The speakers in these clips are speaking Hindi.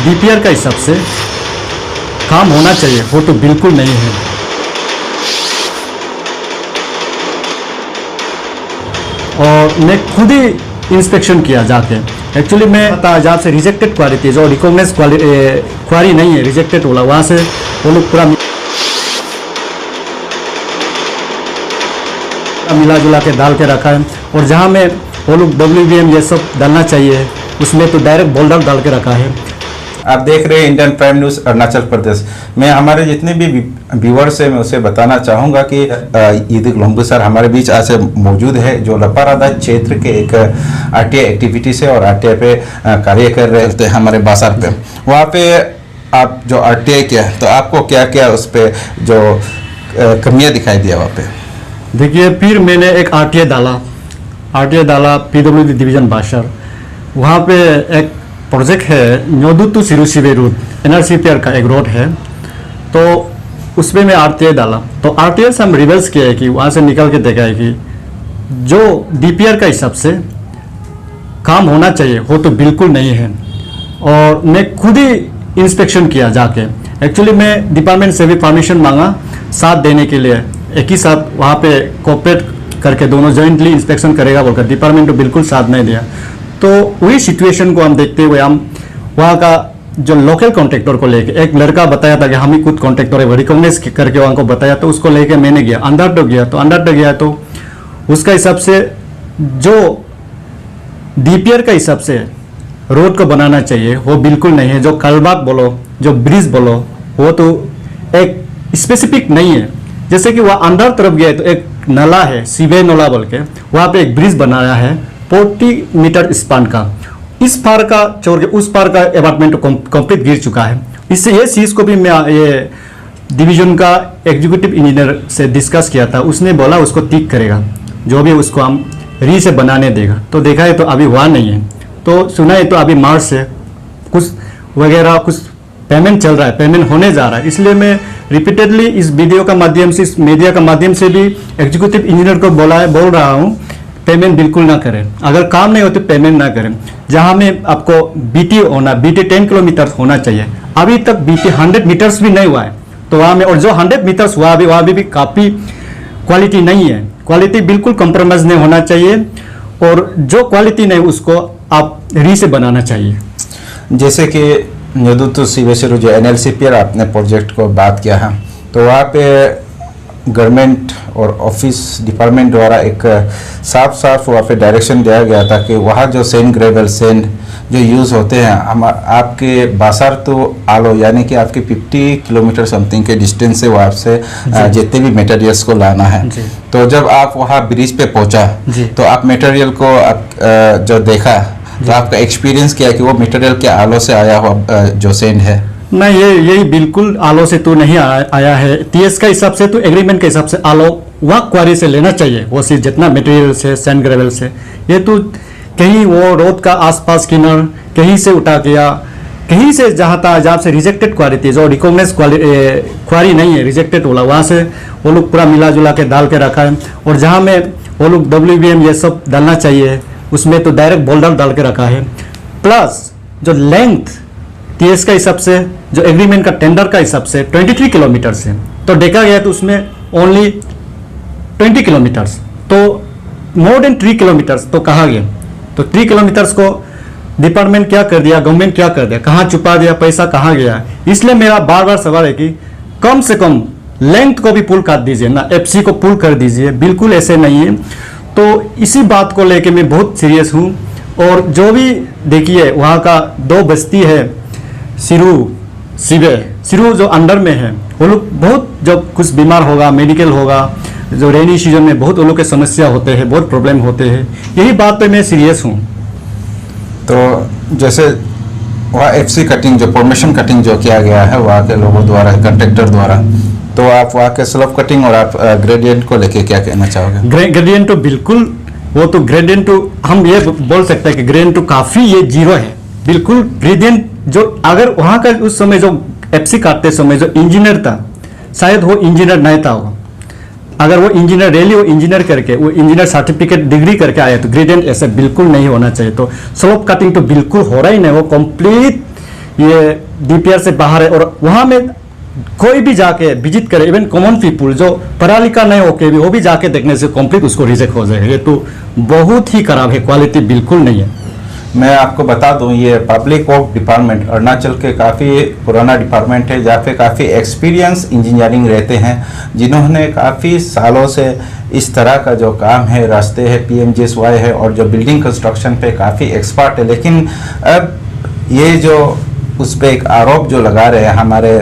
डीपीआर का हिसाब से काम होना चाहिए, वो तो बिल्कुल नहीं है। और मैं खुद ही इंस्पेक्शन किया जाके। एक्चुअली मैं जहाँ से रिजेक्टेड क्वारी थी, जो रिकॉग्नाइज क्वारी नहीं है, रिजेक्टेड वाला, वहाँ से वो लोग पूरा मिला जुला के डाल के रखा है। और जहाँ में वो लोग WVM ये सब डालना चाहिए, उसमें तो डायरेक्ट बोल्डर डाल के रखा है। आप देख रहे हैं Indian prime news Arunachal Pradesh. मैं हमारे जितने भी व्यूअर्स हैं मैं उसे बताना चाहूँगा कि ईदिक लोम्बू सर हमारे बीच आज मौजूद है, जो लपारादा क्षेत्र के एक RTI एक्टिविटी से और RTI पे कार्य कर रहे थे हमारे बाजार पे। वहाँ पे आप जो RTI किया तो आपको क्या क्या उस पर जो कमियाँ दिखाई दिया वहाँ पे? देखिए, फिर मैंने एक RTI डाला PWD डिवीजन बाशर। वहाँ पे एक प्रोजेक्ट है न्योदू टू सिरुसिबे रूट, NRCPR का एक रोड है, तो उसमें मैं RTI डाला। तो RTI से हम रिवर्स किया है कि वहाँ से निकल के देखा है कि जो DPR का हिसाब से काम होना चाहिए वो तो बिल्कुल नहीं है। और मैं खुद ही इंस्पेक्शन किया जाके। एक्चुअली मैं डिपार्टमेंट से भी परमिशन मांगा साथ देने के लिए, एक ही साथ वहाँ पे कोऑपरेट करके दोनों जॉइंटली इंस्पेक्शन करेगा बोलकर। डिपार्टमेंट तो बिल्कुल साथ नहीं दिया। तो वही सिचुएशन को हम देखते हुए हम वहाँ का जो लोकल कॉन्ट्रैक्टर को लेके, एक लड़का बताया था कि हम ही खुद कॉन्ट्रैक्टर है, रिकॉग्नाइज करके वहाँ को बताया, तो उसको लेके मैंने गया। अंदर तो गया तो उसका हिसाब से जो DPR का हिसाब से रोड को बनाना चाहिए वो बिल्कुल नहीं है। जो कलबाग बोलो, जो ब्रिज बोलो, वो तो एक स्पेसिफिक नहीं है। जैसे कि वह अंदर तरफ गया तो एक नाला है, सीवे नोला बोल के, वहाँ पे एक ब्रिज बनाया है 40 मीटर स्पान का। इस पार का छोड़ के उस पार का अपार्टमेंट कंप्लीट गिर चुका है। इससे ये चीज़ को भी मैं ये डिवीजन का एग्जीक्यूटिव इंजीनियर से डिस्कस किया था। उसने बोला उसको ठीक करेगा, जो भी उसको हम री से बनाने देगा। तो देखा है तो अभी हुआ नहीं है। तो सुना है तो अभी मार्च से कुछ वगैरह कुछ पेमेंट चल रहा है, पेमेंट होने जा रहा है। इसलिए मैं रिपीटेडली इस वीडियो का माध्यम से, इस मीडिया का माध्यम से भी एग्जीक्यूटिव इंजीनियर को बोल रहा हूँ, पेमेंट बिल्कुल ना करें। अगर काम नहीं होते पेमेंट ना करें। जहाँ में आपको BT होना, BT 10 किलोमीटर होना चाहिए, अभी तक BT 100 मीटर्स भी नहीं हुआ है। तो वहाँ में, और जो 100 मीटर्स हुआ अभी, वहाँ भी काफ़ी क्वालिटी नहीं है। क्वालिटी बिल्कुल कंप्रोमाइज़ नहीं होना चाहिए, और जो क्वालिटी नहीं उसको आप री से बनाना चाहिए। जैसे कि न्योदू टू सिरुसिबे जो NLCPR आपने प्रोजेक्ट को बात किया है, तो वहाँ पे गवर्नमेंट और ऑफिस डिपार्टमेंट द्वारा एक साफ वहाँ पे डायरेक्शन दिया गया था कि वहाँ जो सैंड ग्रेवल सैंड जो यूज़ होते हैं, हम आपके बाजार तो आलो यानी कि आपके 50 किलोमीटर समथिंग के डिस्टेंस से वहाँ से जितने भी मटेरियल्स को लाना है। तो जब आप वहाँ ब्रिज पे पहुँचा तो आप मटेरियल को आप जो देखा तो आपका एक्सपीरियंस क्या है कि वो मटेरियल के आलो से आया हुआ जो सैंड है? नहीं, यही बिल्कुल आलो से तो नहीं आया है। TS का हिसाब से तो एग्रीमेंट के हिसाब से आलो वहाँ क्वारी से लेना चाहिए, वो सिर्फ जितना मटेरियल से, सैंड ग्रेवल से। ये तो कहीं वो रोड का आसपास किनार कहीं से उठा गया, कहीं से जहाँ से रिजेक्टेड क्वारी थी, जो रिकॉग्नाइज क्वारी नहीं है, रिजेक्टेड वाला, वहाँ से वो लोग पूरा मिला जुला के डाल के रखा है। और जहाँ में वो लोग WVM ये सब डालना चाहिए, उसमें तो डायरेक्ट बोल्डर डाल के रखा है। प्लस जो लेंथ TS का हिसाब से, जो एग्रीमेंट का टेंडर का हिसाब से 23 किलोमीटर से, तो देखा गया तो उसमें ओनली 20 किलोमीटर्स, तो मोर देन 3 किलोमीटर्स तो कहा गया। तो 3 किलोमीटर्स को डिपार्टमेंट क्या कर दिया, गवर्नमेंट क्या कर दिया, कहाँ छुपा दिया, पैसा कहाँ गया। इसलिए मेरा बार बार सवाल है कि कम से कम लेंथ को भी पुल कर दीजिए ना, FC को पुल कर दीजिए। बिल्कुल ऐसे नहीं है। तो इसी बात को लेके मैं बहुत सीरियस हूँ। और जो भी देखिए वहाँ का 2 बस्ती है, सिरु जो अंडर में है, वो लोग बहुत, जब कुछ बीमार होगा, मेडिकल होगा, जो रेनी सीजन में बहुत वो लोग के समस्या होते हैं, बहुत प्रॉब्लम होते हैं। यही बात पे मैं सीरियस हूँ। तो जैसे वहाँ FC कटिंग, जो फॉर्मेशन कटिंग जो किया गया है वहाँ के लोगों द्वारा, कंट्रैक्टर द्वारा, तो आप वहाँ के स्लैब कटिंग और आप ग्रेडियंट को लेके क्या कहना चाहोगे? ग्रेडियंट तो बिल्कुल, वो तो ग्रेडियंट तो हम ये बोल सकते हैं कि ग्रेडियंट तो काफ़ी ये जीरो है। बिल्कुल ग्रेडियंट जो, अगर वहाँ का उस समय जो FC काटते समय जो इंजीनियर था, शायद वो इंजीनियर नहीं था। वो अगर वो इंजीनियर रियली वो इंजीनियर करके, वो इंजीनियर सर्टिफिकेट डिग्री करके आया, तो ग्रेडियंट ऐसे बिल्कुल नहीं होना चाहिए। तो स्लोप कटिंग तो बिल्कुल हो रहा ही नहीं, वो कंप्लीट ये DPR से बाहर है, और वहाँ में कोई भी जाके विजिट करे, इवन कॉमन पीपुल जो पढ़ा लिखा नहीं होके भी वो भी जाके देखने से कंप्लीट उसको रिजेक्ट हो जाएगा। ये तो बहुत ही खराब है, क्वालिटी बिल्कुल नहीं है। मैं आपको बता दूं, ये पब्लिक वर्क डिपार्टमेंट अरुणाचल के काफ़ी पुराना डिपार्टमेंट है, जहाँ पे काफ़ी एक्सपीरियंस इंजीनियरिंग रहते हैं, जिन्होंने काफ़ी सालों से इस तरह का जो काम है, रास्ते है, PMGSY है और जो बिल्डिंग कंस्ट्रक्शन पे काफ़ी एक्सपर्ट है। लेकिन अब ये जो उस पर एक आरोप जो लगा रहे हैं हमारे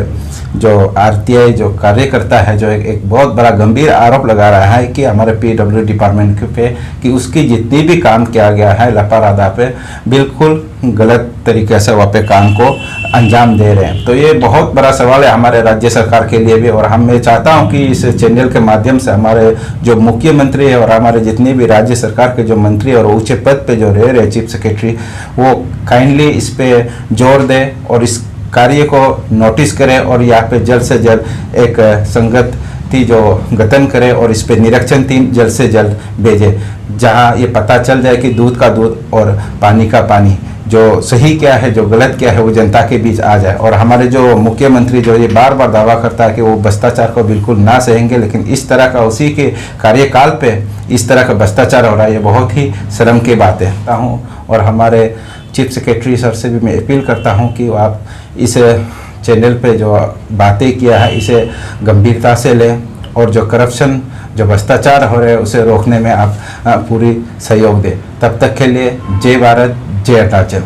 जो RTI जो कार्यकर्ता है, जो एक बहुत बड़ा गंभीर आरोप लगा रहा है कि हमारे PW डिपार्टमेंट पे कि उसकी जितनी भी काम किया गया है लापरवाही पे बिल्कुल गलत तरीके से वहाँ पे काम को अंजाम दे रहे हैं। तो ये बहुत बड़ा सवाल है हमारे राज्य सरकार के लिए भी, और मैं चाहता हूँ कि इस चैनल के माध्यम से हमारे जो मुख्यमंत्री है और हमारे जितने भी राज्य सरकार के जो मंत्री और ऊँचे पद पे जो रह रहे चीफ सेक्रेटरी, वो काइंडली इस पे जोर दे और इस कार्य को नोटिस करें और यहाँ पे जल्द से जल्द एक संगति जो गठन करे और इस पे निरीक्षण टीम जल्द से जल्द भेजे, जहाँ ये पता चल जाए कि दूध का दूध और पानी का पानी, जो सही क्या है जो गलत क्या है वो जनता के बीच आ जाए। और हमारे जो मुख्यमंत्री जो ये बार बार दावा करता है कि वो भ्रष्टाचार को बिल्कुल ना सहेंगे, लेकिन इस तरह का उसी के कार्यकाल पे इस तरह का भ्रष्टाचार हो रहा है, ये बहुत ही शर्म की बात है। और हमारे चीफ सेक्रेटरी सर से भी मैं अपील करता हूं कि आप इस चैनल पे जो बातें किया है इसे गंभीरता से लें और जो करप्शन जो भ्रष्टाचार हो रहे हैं उसे रोकने में आप पूरी सहयोग दें। तब तक के लिए जय भारत, जय अरुणाचल।